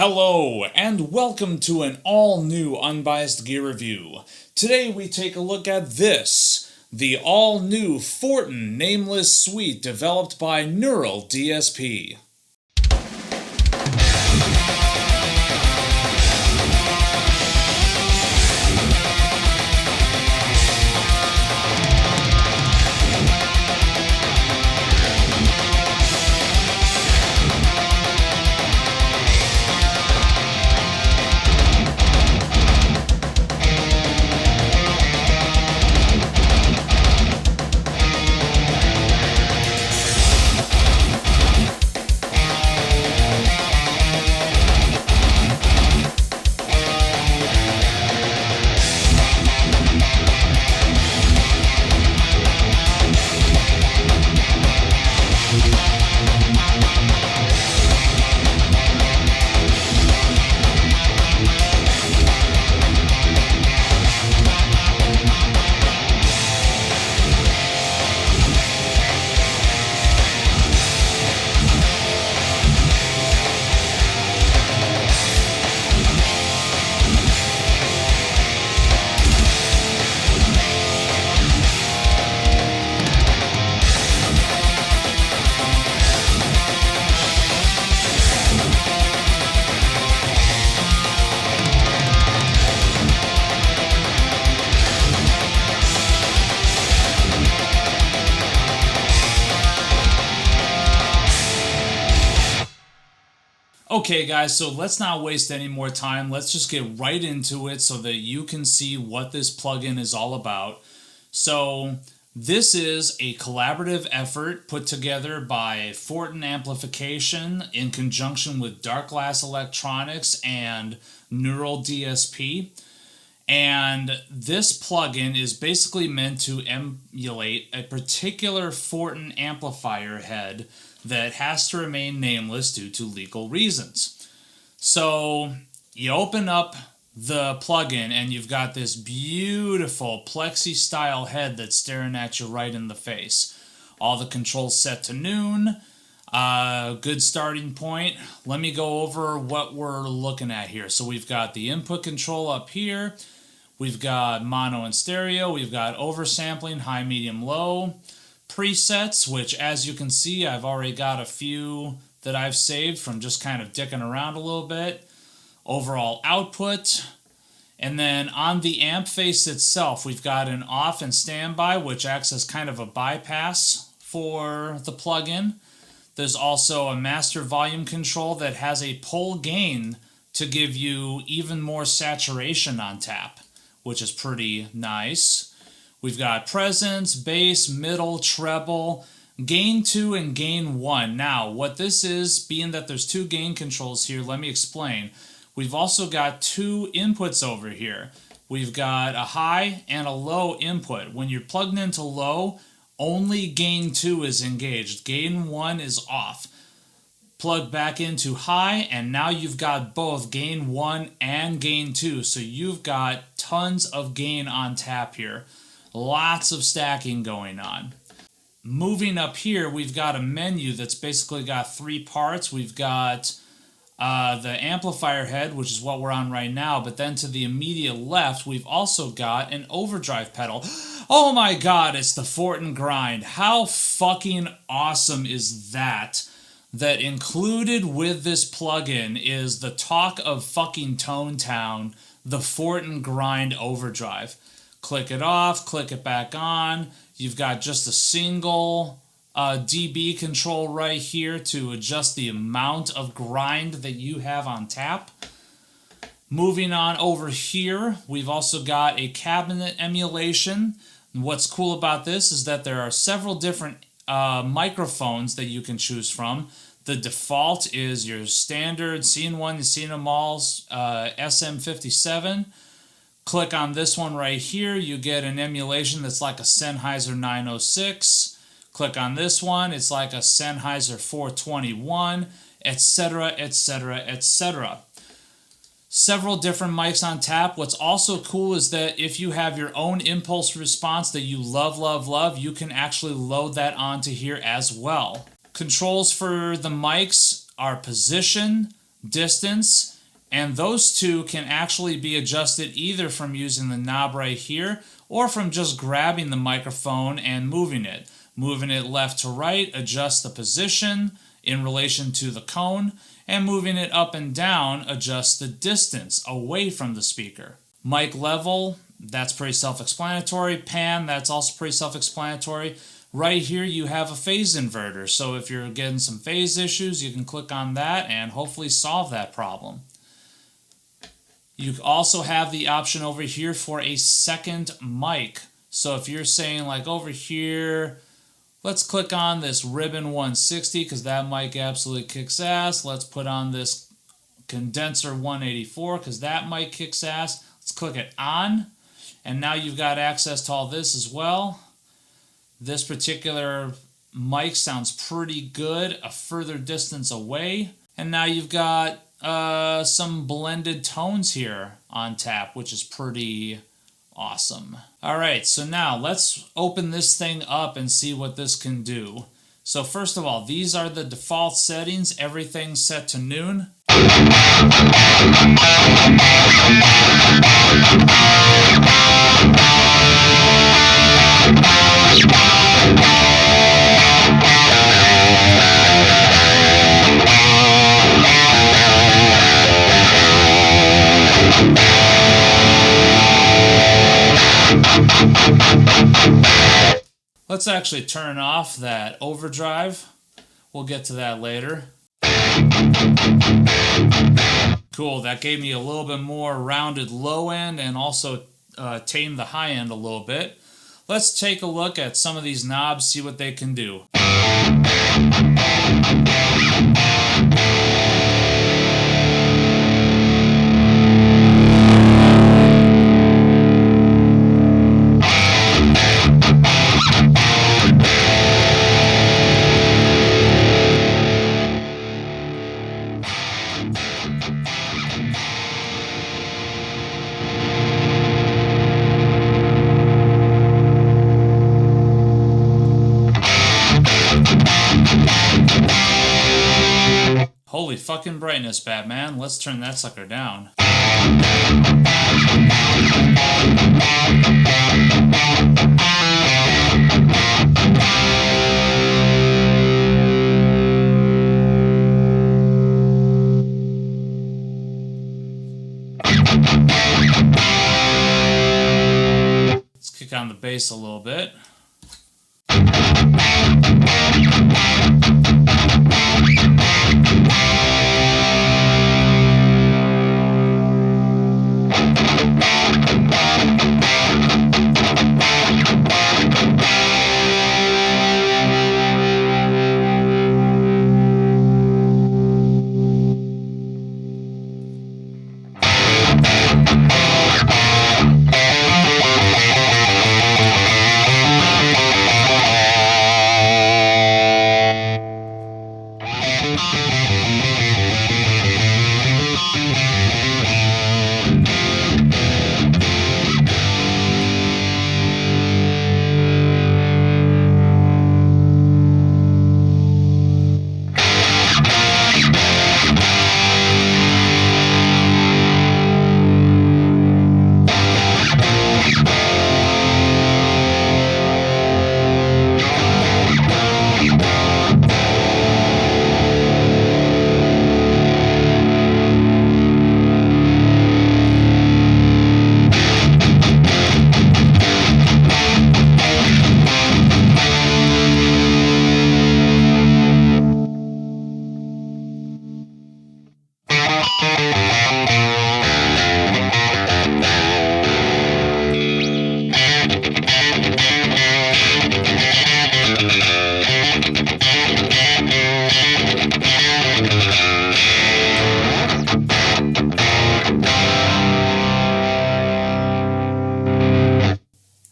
Hello, and welcome to an all-new Unbiased Gear Review. Today we take a look at this, the all-new Fortin Nameless suite developed by Neural DSP. Okay guys, so let's not waste any more time. Let's just get right into it so that you can see what this plugin is all about. So this is a collaborative effort put together by Fortin Amplification in conjunction with Dark Glass Electronics and Neural DSP. And this plugin is basically meant to emulate a particular Fortin amplifier head that has to remain nameless due to legal reasons. So you open up the plugin and you've got this beautiful plexi style head that's staring at you right in the face. All the controls set to noon. Good starting point. Let me go over what we're looking at here. So we've got the input control up here. We've got mono and stereo. We've got oversampling, high, medium, low. Presets, which as you can see, I've already got a few that I've saved from just kind of dicking around a little bit. Overall output. And then on the amp face itself, we've got an off and standby, which acts as kind of a bypass for the plugin. There's also a master volume control that has a pull gain to give you even more saturation on tap, which is pretty nice. We've got presence, bass, middle, treble, gain 2 and gain 1. Now, what this is, being that there's two gain controls here, let me explain. We've also got two inputs over here. We've got a high and a low input. When you're plugged into low, only gain 2 is engaged. Gain 1 is off. Plug back into high, and now you've got both gain 1 and gain 2. So you've got tons of gain on tap here. Lots of stacking going on. Moving up here, we've got a menu that's basically got three parts. We've got the amplifier head, which is what we're on right now, but then to the immediate left, we've also got an overdrive pedal. Oh my god, it's the Fortin Grind. How fucking awesome is that? That included with this plugin is the talk of fucking Tone Town, the Fortin Grind overdrive. Click it off, click it back on. You've got just a single dB control right here to adjust the amount of grind that you have on tap. Moving on over here, we've also got a cabinet emulation. And what's cool about this is that there are several different microphones that you can choose from. The default is your standard Scene1, you've seen them all, SM57. Click on this one right here, you get an emulation that's like a Sennheiser 906. Click on this one, it's like a Sennheiser 421, etc., etc., etc. Several different mics on tap. What's also cool is that if you have your own impulse response that you love, you can actually load that onto here as well. Controls for the mics are position, distance, and those two can actually be adjusted either from using the knob right here or from just grabbing the microphone and moving it. Moving it left to right, adjust the position in relation to the cone, and moving it up and down, adjust the distance away from the speaker. Mic level, that's pretty self-explanatory. Pan, that's also pretty self-explanatory. Right here you have a phase inverter, so if you're getting some phase issues, you can click on that and hopefully solve that problem. You also have the option over here for a second mic. So if you're saying like over here, let's click on this Ribbon 160 because that mic absolutely kicks ass. Let's put on this Condenser 184 because that mic kicks ass. Let's click it on, and now you've got access to all this as well. This particular mic sounds pretty good a further distance away. And now you've got some blended tones here on tap, which is pretty awesome. All right, so now let's open this thing up and see what this can do. So first of all, these are the default settings. Everything's set to noon. Let's actually turn off that overdrive. We'll get to that later. Cool, that gave me a little bit more rounded low end and also tamed the high end a little bit. Let's take a look at some of these knobs, see what they can do. Holy fucking brightness, Batman. Let's turn that sucker down. Let's kick on the bass a little bit.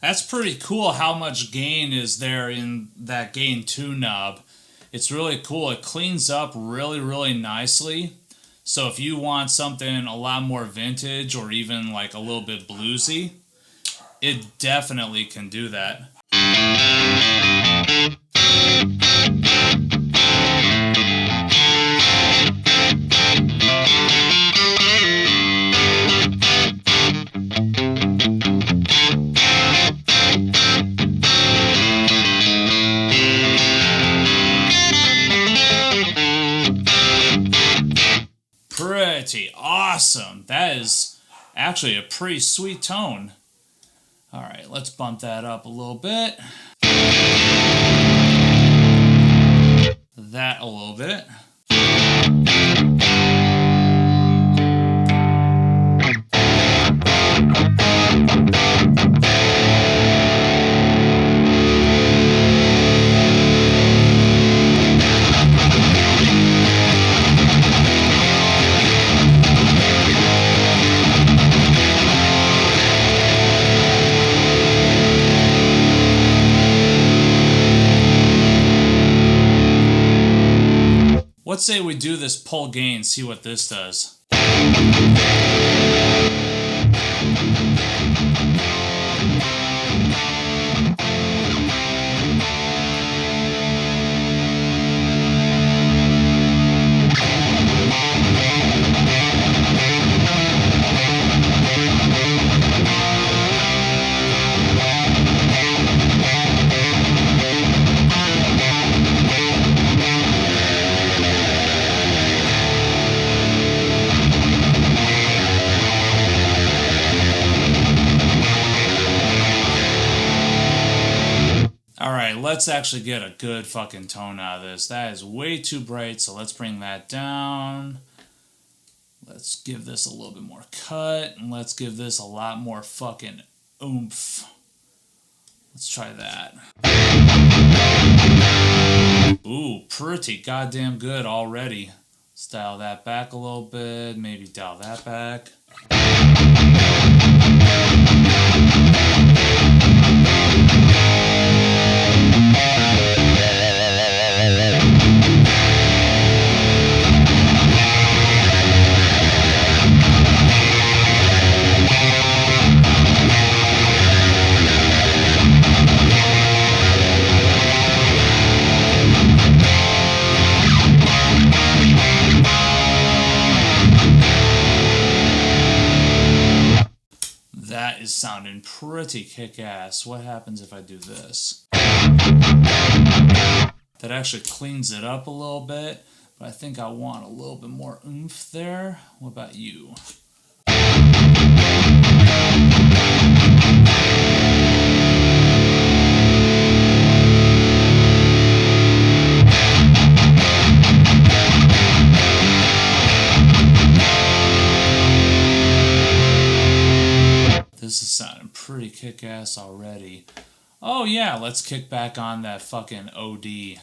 That's pretty cool how much gain is there in that gain 2 knob. It's really cool. It cleans up really, really nicely. So if you want something a lot more vintage or even like a little bit bluesy, it definitely can do that. awesome. That is actually a pretty sweet tone. All right, let's bump that up a little bit. That a little bit. Let's say we do this pull gain, see what this does. Let's actually get a good fucking tone out of this. That is way too bright, so let's bring that down. Let's give this a little bit more cut, and let's give this a lot more fucking oomph. Let's try that. Ooh, pretty goddamn good already. Let's dial that back a little bit, maybe dial that back. That is sounding pretty kick-ass. What happens if I do this? That actually cleans it up a little bit, but I think I want a little bit more oomph there. What about you? This is sounding pretty kick-ass already. Oh yeah, let's kick back on that fucking OD.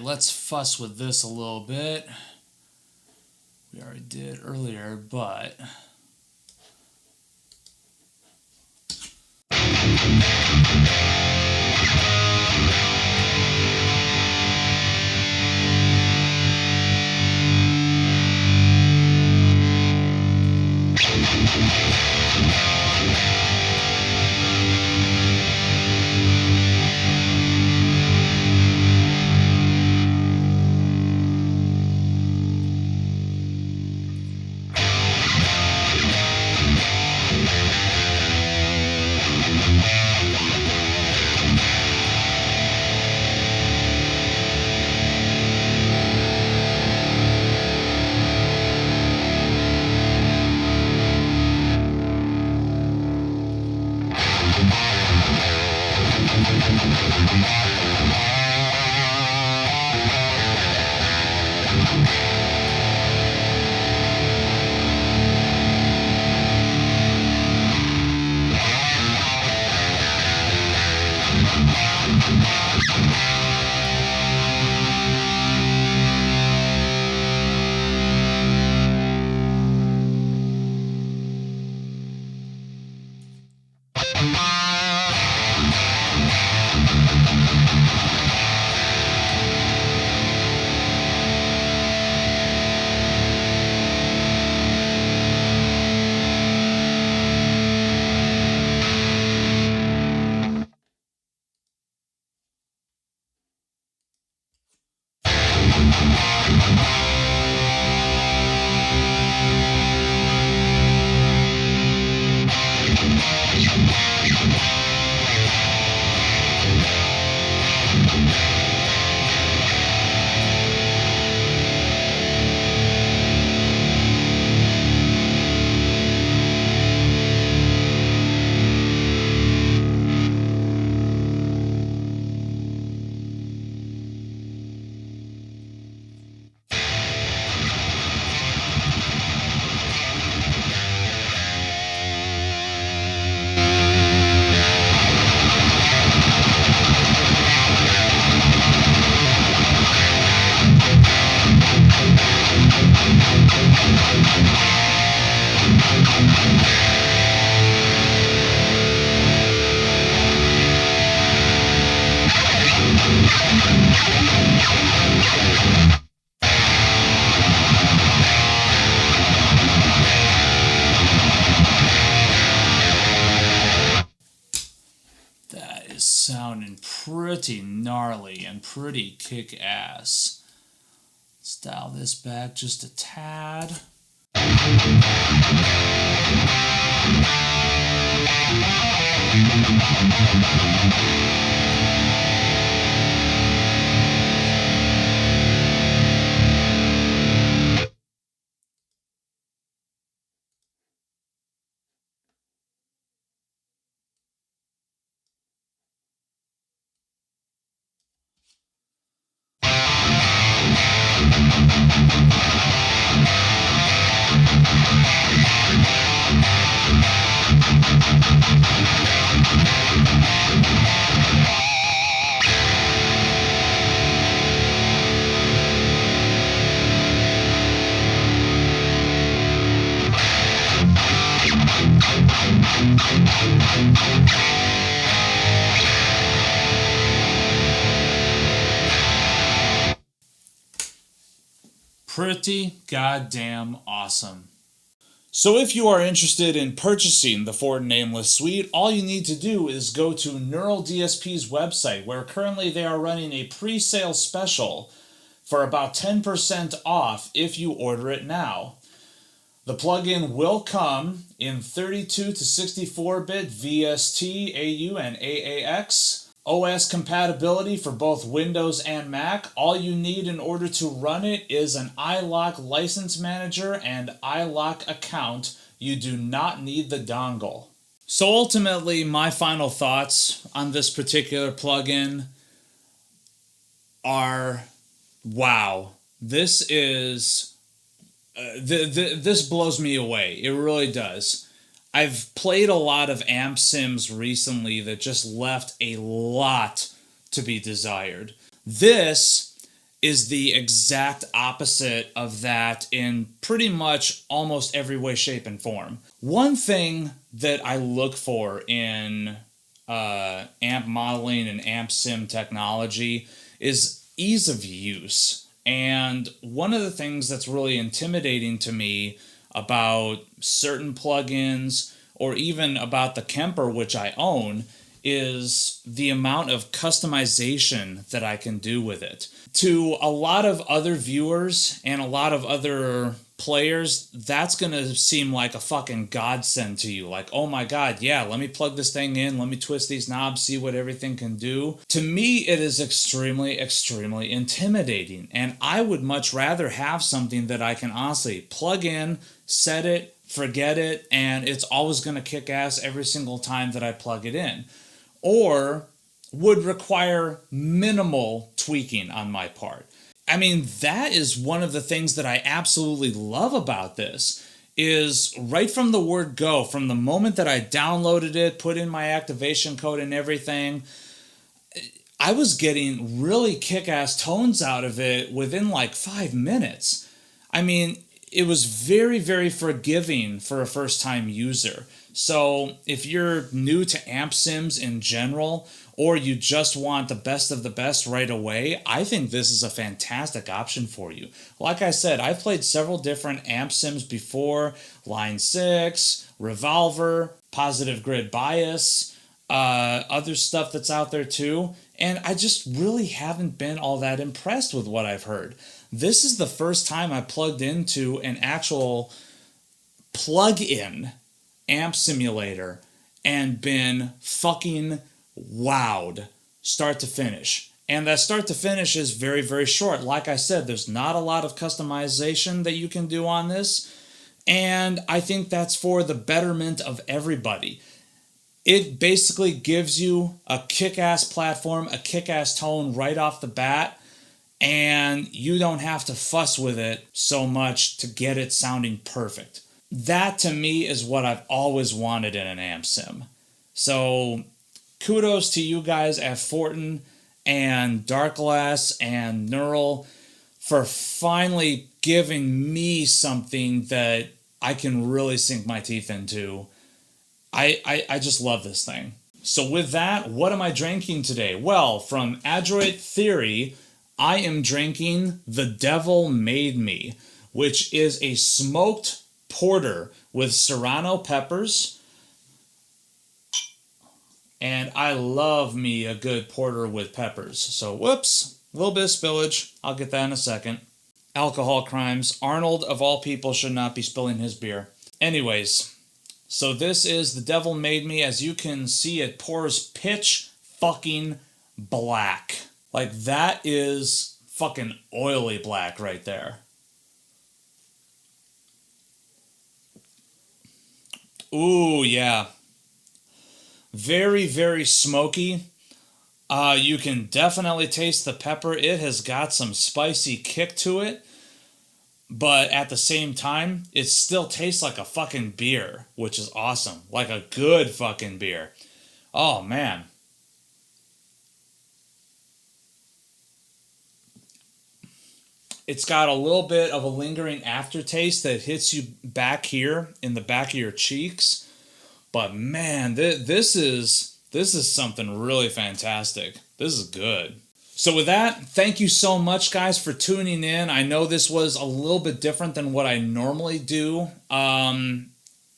Let's fuss with this a little bit. We already did earlier, but Sounding pretty gnarly and pretty kick-ass. Let's dial this back just a tad. Pretty goddamn awesome. So if you are interested in purchasing the Fortin Nameless suite, all you need to do is go to Neural DSP's website, where currently they are running a pre-sale special for about 10% off if you order it now. The plugin will come in 32 to 64-bit VST, AU, and AAX. OS compatibility for both Windows and Mac. All you need in order to run it is an iLok license manager and iLok account. You do not need the dongle. So ultimately, my final thoughts on this particular plugin are, wow, this is this blows me away. It really does. I've played a lot of amp sims recently that just left a lot to be desired. This is the exact opposite of that in pretty much almost every way, shape, and form. One thing that I look for in amp modeling and amp sim technology is ease of use. And one of the things that's really intimidating to me about certain plugins, or even about the Kemper, which I own, is the amount of customization that I can do with it. To a lot of other viewers and a lot of other players, that's going to seem like a fucking godsend to you. Like, oh my god, yeah, let me plug this thing in, let me twist these knobs, see what everything can do. To me, it is extremely, extremely intimidating. And I would much rather have something that I can honestly plug in, set it, forget it, and it's always going to kick ass every single time that I plug it in. Or would require minimal tweaking on my part. I mean, that is one of the things that I absolutely love about this, is right from the word go, from the moment that I downloaded it, put in my activation code and everything, I was getting really kick-ass tones out of it within like 5 minutes. I mean, it was very, very forgiving for a first-time user. So if you're new to amp sims in general, or you just want the best of the best right away, I think this is a fantastic option for you. Like I said, I've played several different amp sims before: Line 6, Revolver, Positive Grid Bias, other stuff that's out there too, and I just really haven't been all that impressed with what I've heard. This is the first time I plugged into an actual plug-in amp simulator and been fucking wowed start to finish. And that start to finish is very, very short. Like I said, there's not a lot of customization that you can do on this, and I think that's for the betterment of everybody. It basically gives you a kick-ass platform, a kick-ass tone right off the bat, and you don't have to fuss with it so much to get it sounding perfect. That to me is what I've always wanted in an amp sim. So kudos to you guys at Fortin and Darkglass and Neural for finally giving me something that I can really sink my teeth into. I just love this thing. So with that, what am I drinking today? Well, from Adroit Theory, I am drinking The Devil Made Me, which is a smoked porter with serrano peppers. And I love me a good porter with peppers. So whoops, a little bit of spillage. I'll get that in a second. Alcohol crimes. Arnold, of all people, should not be spilling his beer. Anyways, so this is The Devil Made Me. As you can see, it pours pitch fucking black. Like, that is fucking oily black right there. Ooh, yeah. Very, very smoky. You can definitely taste the pepper. It has got some spicy kick to it. But at the same time, it still tastes like a fucking beer, which is awesome. Like a good fucking beer. Oh, man. It's got a little bit of a lingering aftertaste that hits you back here in the back of your cheeks. But man, this is something really fantastic. This is good. So with that, thank you so much, guys, for tuning in. I know this was a little bit different than what I normally do. And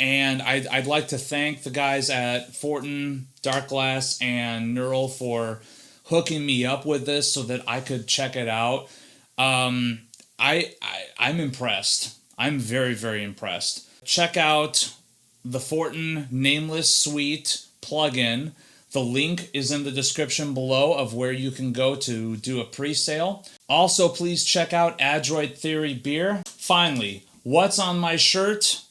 I'd like to thank the guys at Fortin, Darkglass, and Neural for hooking me up with this so that I could check it out. I'm impressed. I'm very, very impressed. Check out the Fortin Nameless Suite plugin. The link is in the description below of where you can go to do a pre-sale. Also, please check out Adroit Theory Beer. Finally, what's on my shirt?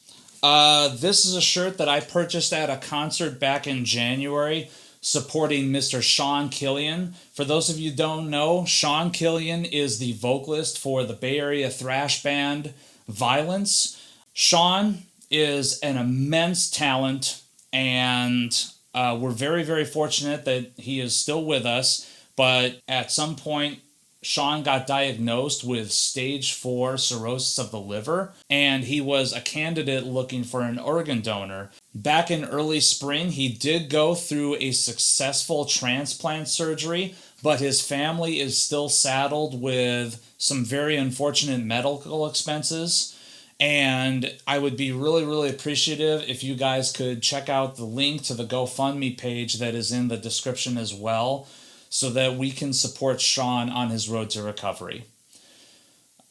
This is a shirt that I purchased at a concert back in January supporting Mr. Sean Killian. For those of you who don't know, Sean Killian is the vocalist for the Bay Area thrash band Violence. Sean is an immense talent, and we're very, very fortunate that he is still with us. But at some point, Sean got diagnosed with stage 4 cirrhosis of the liver, and he was a candidate looking for an organ donor. Back in early spring, he did go through a successful transplant surgery, but his family is still saddled with some very unfortunate medical expenses. And I would be really, really appreciative if you guys could check out the link to the GoFundMe page that is in the description as well, so that we can support Sean on his road to recovery.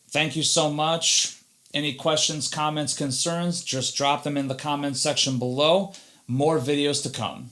Thank you so much. Any questions, comments, concerns, just drop them in the comments section below. More videos to come.